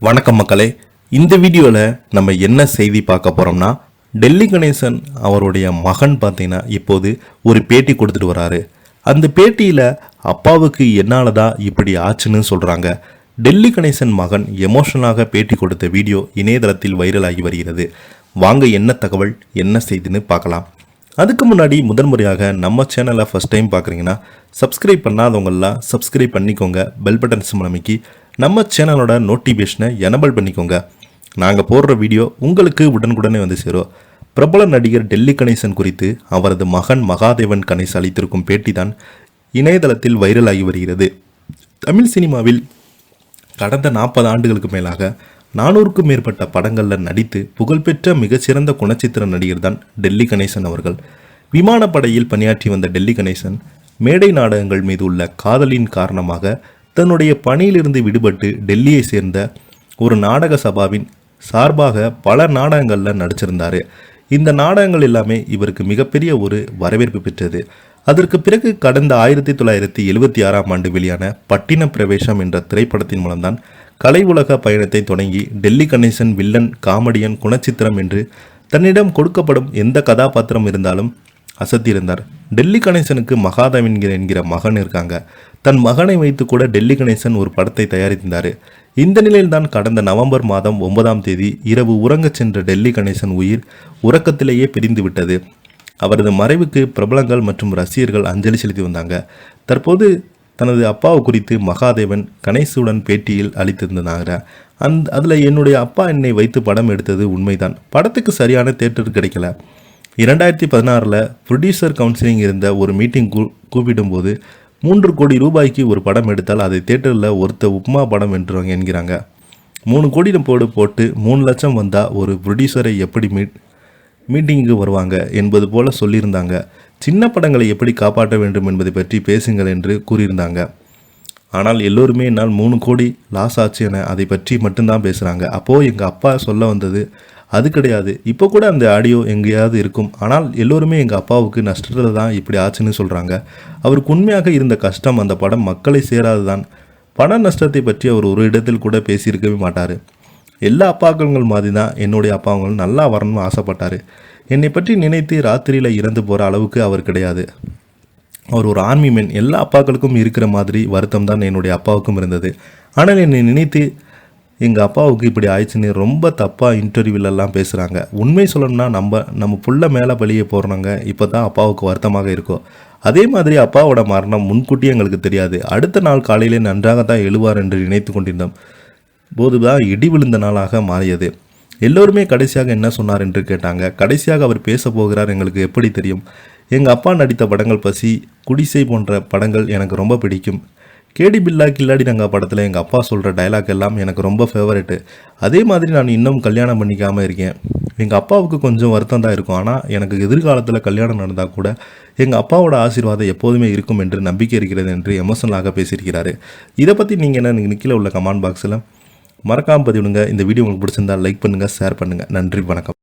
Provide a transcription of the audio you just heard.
வணக்கம் மக்களே. இந்த வீடியோவில் நம்ம என்ன செய்தி பார்க்க போகிறோம்னா, டெல்லி கணேசன் அவருடைய மகன் பார்த்தீங்கன்னா இப்போது ஒரு பேட்டி கொடுத்துட்டு வராரு. அந்த பேட்டியில் அப்பாவுக்கு என்னால் தான் இப்படி ஆச்சுன்னு சொல்கிறாங்க. டெல்லி கணேசன் மகன் எமோஷனலாக பேட்டி கொடுத்த வீடியோ இணையதளத்தில் வைரலாகி வருகிறது. வாங்க என்ன தகவல் என்ன செய்தின்னு பார்க்கலாம். அதுக்கு முன்னாடி முதன்முறையாக நம்ம சேனலை ஃபஸ்ட் டைம் பார்க்குறீங்கன்னா சப்ஸ்கிரைப் பண்ணாதவங்களாம் சப்ஸ்கிரைப் பண்ணிக்கோங்க. பெல் பட்டன் சிம்பல் அமைக்கி நம்ம சேனலோட நோட்டிஃபிகேஷனை எனபிள் பண்ணிக்கோங்க. நாங்கள் போடுற வீடியோ உங்களுக்கு உடனுக்குடனே வந்து சேரும். பிரபல நடிகர் டெல்லி கணேசன் குறித்து அவரது மகன் மகாதேவன் கணேஷ் அளித்திருக்கும் பேட்டி தான் இணையதளத்தில் வைரலாகி வருகிறது. தமிழ் சினிமாவில் கடந்த 40 ஆண்டுகளுக்கு மேலாக 400க்கும் மேற்பட்ட படங்களில் நடித்து புகழ்பெற்ற மிகச்சிறந்த குணச்சித்திர நடிகர் தான் டெல்லி கணேசன் அவர்கள். விமானப்படையில் பணியாற்றி வந்த டெல்லி கணேசன் மேடை நாடகங்கள் மீது உள்ள காதலின் காரணமாக தன்னுடைய பணியிலிருந்து விடுபட்டு டெல்லியை சேர்ந்த ஒரு நாடக சபாவின் சார்பாக பல நாடகங்களில் நடிச்சிருந்தார். இந்த நாடகங்கள் எல்லாமே இவருக்கு மிகப்பெரிய ஒரு வரவேற்பு பெற்றது. அதற்கு பிறகு கடந்த 1976ஆம் ஆண்டு வெளியான பட்டின பிரவேசம் என்ற திரைப்படத்தின் மூலம்தான் கலை உலக பயணத்தை தொடங்கி டெல்லி கணேசன் வில்லன், காமெடியன், குணச்சித்திரம் என்று தன்னிடம் கொடுக்கப்படும் எந்த கதாபாத்திரம் இருந்தாலும் அசத்தியிருந்தார். டெல்லி கணேசனுக்கு மகாதேவன் என்கிற மகன் இருக்காங்க. தன் மகனை வைத்து கூட டெல்லி கணேசன் ஒரு படத்தை தயாரித்திருந்தார். இந்த நிலையில்தான் கடந்த நவம்பர் மாதம் 9ஆம் தேதி இரவு உறங்கச் சென்ற டெல்லி கணேசன் உயிர் உறக்கத்திலேயே பிரிந்து விட்டது. அவரது மறைவுக்கு பிரபலங்கள் மற்றும் ரசிகர்கள் அஞ்சலி செலுத்தி வந்தாங்க. தற்போது தனது அப்பாவை குறித்து மகாதேவன் கணேசுடன் பேட்டியில் அளித்திருந்தாங்க. அதில் என்னுடைய அப்பா என்னை வைத்து படம் எடுத்தது உண்மைதான். படத்துக்கு சரியான தேட்டர் கிடைக்கல. 2016 ப்ரொடியூசர் கவுன்சிலிங் இருந்த ஒரு மீட்டிங் கூப்பிடும்போது 3 கோடி ரூபாய்க்கு ஒரு படம் எடுத்தால் அதை தேட்டரில் ஒருத்த உப்மா படம் வென்றுவாங்க என்கிறாங்க. 3 கோடி போட்டு 3 லட்சம் வந்தால் ஒரு ப்ரொடியூசரை எப்படி மீட்டிங்கு வருவாங்க என்பது போல சொல்லியிருந்தாங்க. சின்ன படங்களை எப்படி காப்பாற்ற வேண்டும் என்பதை பற்றி பேசுங்கள் என்று கூறியிருந்தாங்க. ஆனால் எல்லோருமே என்னால் 3 கோடி லாஸ் ஆச்சு என அதை பற்றி மட்டும்தான் பேசுகிறாங்க. அப்போது எங்கள் அப்பா சொல்ல வந்தது அது கிடையாது. இப்போ கூட அந்த ஆடியோ எங்கேயாவது இருக்கும். ஆனால் எல்லோருமே எங்கள் அப்பாவுக்கு நஷ்டத்தில் தான் இப்படி ஆச்சுன்னு சொல்கிறாங்க. அவருக்கு உண்மையாக இருந்த கஷ்டம் அந்த படம் மக்களை சேராது தான். பண நஷ்டத்தை பற்றி அவர் ஒரு இடத்தில் கூட பேசியிருக்கவே மாட்டார். எல்லா அப்பாக்கள் மாதிரி தான் என்னுடைய அப்பாங்களும் நல்லா வரணும்னு ஆசைப்பட்டார். என்னை பற்றி நினைத்து ராத்திரியில் இறந்து போகிற அளவுக்கு அவர் கிடையாது. அவர் ஒரு ஆர்மி மேன். எல்லா அப்பாக்களுக்கும் இருக்கிற மாதிரி வருத்தம் தான் என்னுடைய அப்பாவுக்கும் இருந்தது. ஆனால் என்னை நினைத்து எங்கள் அப்பாவுக்கு இப்படி ஆயிடுச்சுன்னு ரொம்ப தப்பாக இன்டர்வியூலெல்லாம் பேசுகிறாங்க. உண்மை சொல்லணும்னா நம்ம புள்ள மேலே பழிய போடுறாங்க. இப்போ தான் அப்பாவுக்கு வருத்தமாக இருக்கும். அதே மாதிரி அப்பாவோட மரணம் முன்கூட்டியே எங்களுக்கு தெரியாது. அடுத்த நாள் காலையிலே நன்றாக தான் எழுவார் என்று நினைத்து கொண்டிருந்தோம் போதுதான் இடி விழுந்த நாளாக மாறியது. எல்லோருமே கடைசியாக என்ன சொன்னார் என்று கேட்டாங்க. கடைசியாக அவர் பேச போகிறார் எங்களுக்கு எப்படி தெரியும்? எங்கள் அப்பா நடித்த படங்கள் பசி, குடிசை போன்ற படங்கள் எனக்கு ரொம்ப பிடிக்கும். கேடி பில்லா கில்லாடி ரங்கா படத்தில் எங்கள் அப்பா சொல்கிற டைலாக் எல்லாம் எனக்கு ரொம்ப ஃபேவரெட்டு. அதே மாதிரி நான் இன்னும் கல்யாணம் பண்ணிக்காமல் இருக்கேன். எங்கள் அப்பாவுக்கு கொஞ்சம் வருத்தம் தான் இருக்கும். ஆனால் எனக்கு எதிர்காலத்தில் கல்யாணம் நடந்தால் கூட எங்கள் அப்பாவோட ஆசீர்வாதம் எப்போதுமே இருக்கும் என்று நம்பிக்கை இருக்கிறது என்று எமோஷனலாக பேசியிருக்கிறாரு. இதை பற்றி நீங்கள் என்ன கீழே உள்ள கமெண்ட் பாக்ஸில் மறக்காமல் பதிவிடுங்க. இந்த வீடியோ உங்களுக்கு பிடிச்சிருந்தால் லைக் பண்ணுங்கள், ஷேர் பண்ணுங்கள். நன்றி, வணக்கம்.